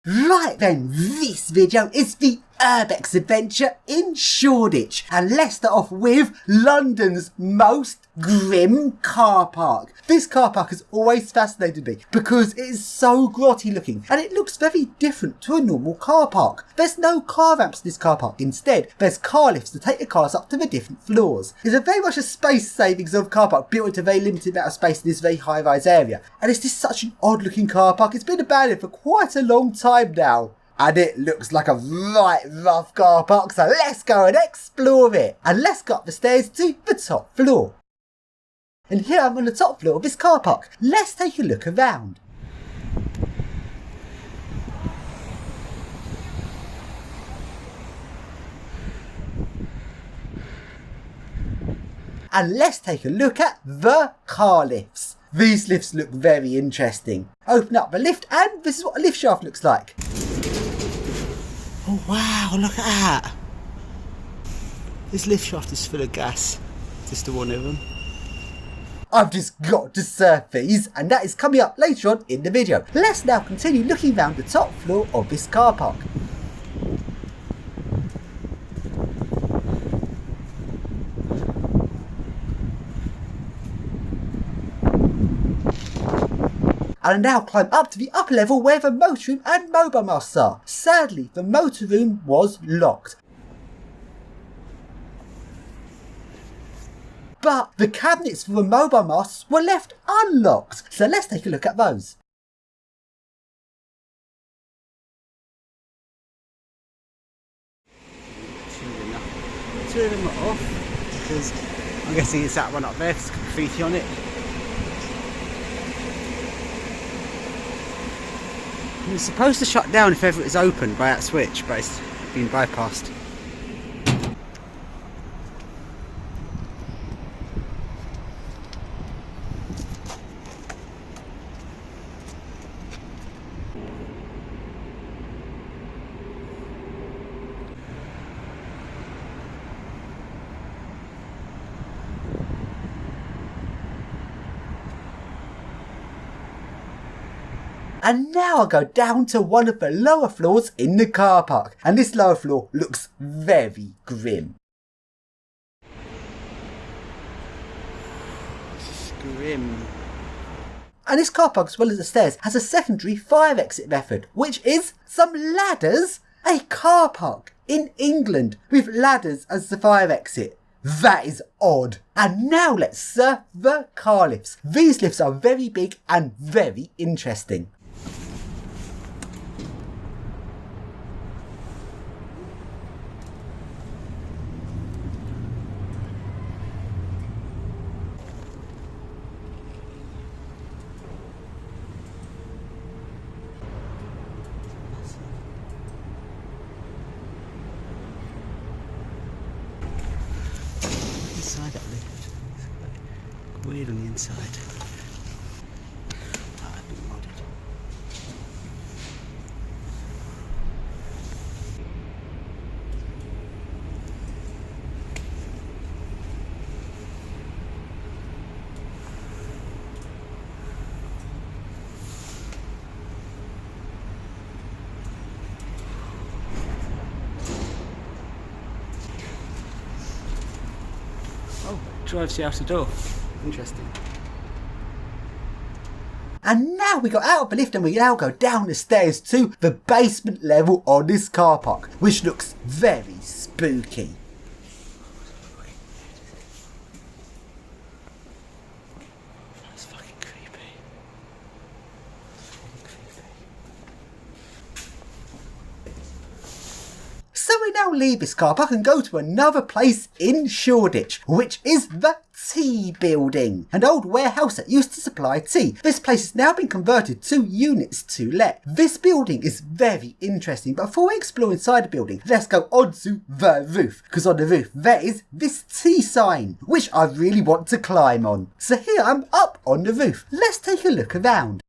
Right then, this video is the URBEX adventure in Shoreditch, and let's start off with London's most grim car park. This car park has always fascinated me because it is so grotty looking and it looks very different to a normal car park. There's no car ramps in this car park. Instead, there's car lifts to take the cars up to the different floors. It's a very much a space savings of car park built into a very limited amount of space in this very high rise area. And it's just such an odd looking car park. It's been abandoned for quite a long time now. And it looks like a right rough car park, so let's go and explore it. And let's go up the stairs to the top floor. And here I'm on the top floor of this car park. Let's take a look around. And let's take a look at the car lifts. These lifts look very interesting. Open up the lift and this is what a lift shaft looks like. Oh wow, look at that. This lift shaft is full of gas. Just the one of them. I've just got to surf these, and that is coming up later on in the video. Let's now continue looking around the top floor of this car park. And now climb up to the upper level where the motor room and mobile masts are. Sadly, the motor room was locked. But the cabinets for the mobile masts were left unlocked. So let's take a look at those. Two of them are off because I'm guessing it's that one up there. There's graffiti on it. It's supposed to shut down if ever it's opened by that switch, but it's been bypassed. And now I'll go down to one of the lower floors in the car park. And this lower floor looks very grim. It's grim. And this car park, as well as the stairs, has a secondary fire exit method, which is some ladders. A car park in England with ladders as the fire exit. That is odd. And now let's surf the car lifts. These lifts are very big and very interesting. Inside that lift. It's weird on the inside. Oh, I've been modded. Oh, drives you out the door. Interesting. And now we got out of the lift and we now go down the stairs to the basement level on this car park, which looks very spooky. That's fucking creepy. So we now leave this car park and go to another place in Shoreditch, which is the tea building, an old warehouse that used to supply tea. This place has now been converted to units to let. This building is very interesting, but before we explore inside the building, let's go onto the roof, because on the roof there is this tea sign, which I really want to climb on. So here I'm up on the roof. Let's take a look around.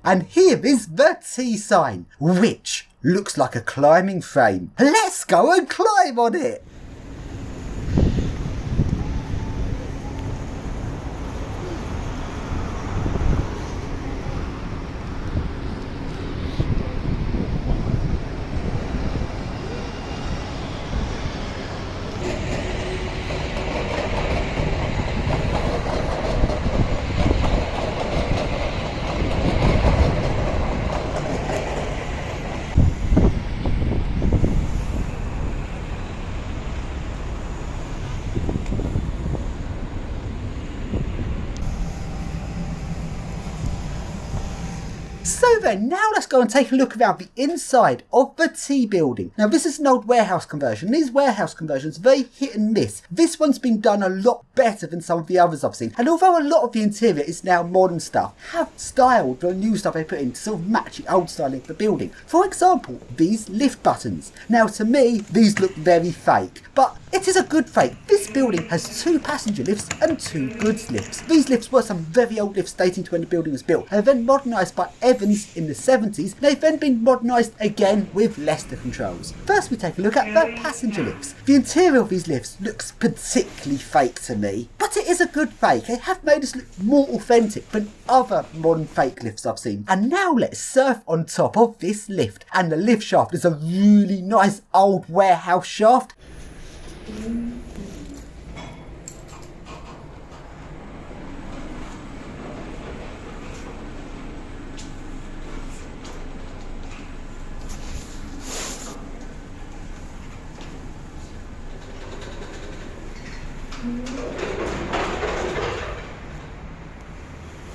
And here is the T sign, which looks like a climbing frame. Let's go and climb on it. So then, now let's go and take a look around the inside of the T building. Now this is an old warehouse conversion. These warehouse conversions are very hit and miss. This one's been done a lot better than some of the others I've seen. And although a lot of the interior is now modern stuff, have styled the new stuff they put in to sort of match the old styling of the building. For example, these lift buttons. Now to me, these look very fake, but it is a good fake. This building has 2 passenger lifts and 2 goods lifts. These lifts were some very old lifts dating to when the building was built, and then modernised by Evans in the 70s. They've then been modernised again with Leicester controls. First we take a look at the passenger lifts. The interior of these lifts looks particularly fake to me, but it is a good fake. They have made us look more authentic than other modern fake lifts I've seen. And now let's surf on top of this lift. And the lift shaft is a really nice old warehouse shaft.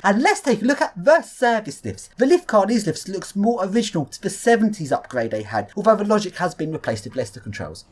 And let's take a look at the service lifts. The lift car on these lifts looks more original to the 70s upgrade they had, although the logic has been replaced with Leicester controls.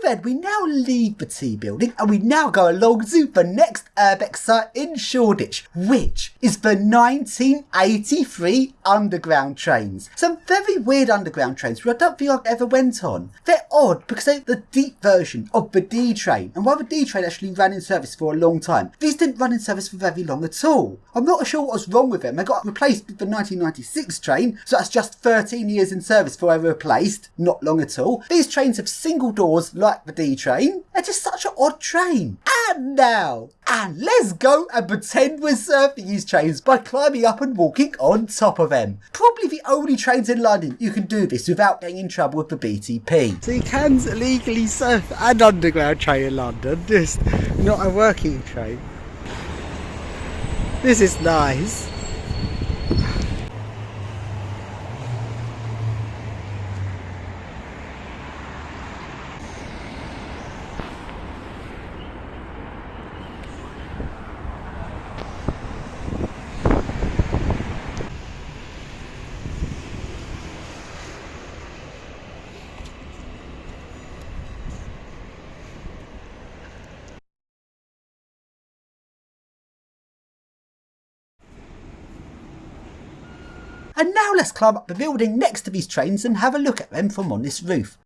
Then we now leave the T building and we now go along to the next URBEX site in Shoreditch, which is the 1983 underground trains. Some very weird underground trains which I don't think I ever went on. They're odd because they're the deep version of the D train, and while the D train actually ran in service for a long time, these didn't run in service for very long at all. I'm not sure what was wrong with them. They got replaced with the 1996 train, so that's just 13 years in service before they were replaced. Not long at all. These trains have single doors like the D train. They're just such an odd train. And let's go and pretend we're surfing these trains by climbing up and walking on top of them. Probably the only trains in London you can do this without getting in trouble with the BTP. So you can legally surf an underground train in London, just not a working train. This is nice. And now let's climb up the building next to these trains and have a look at them from on this roof.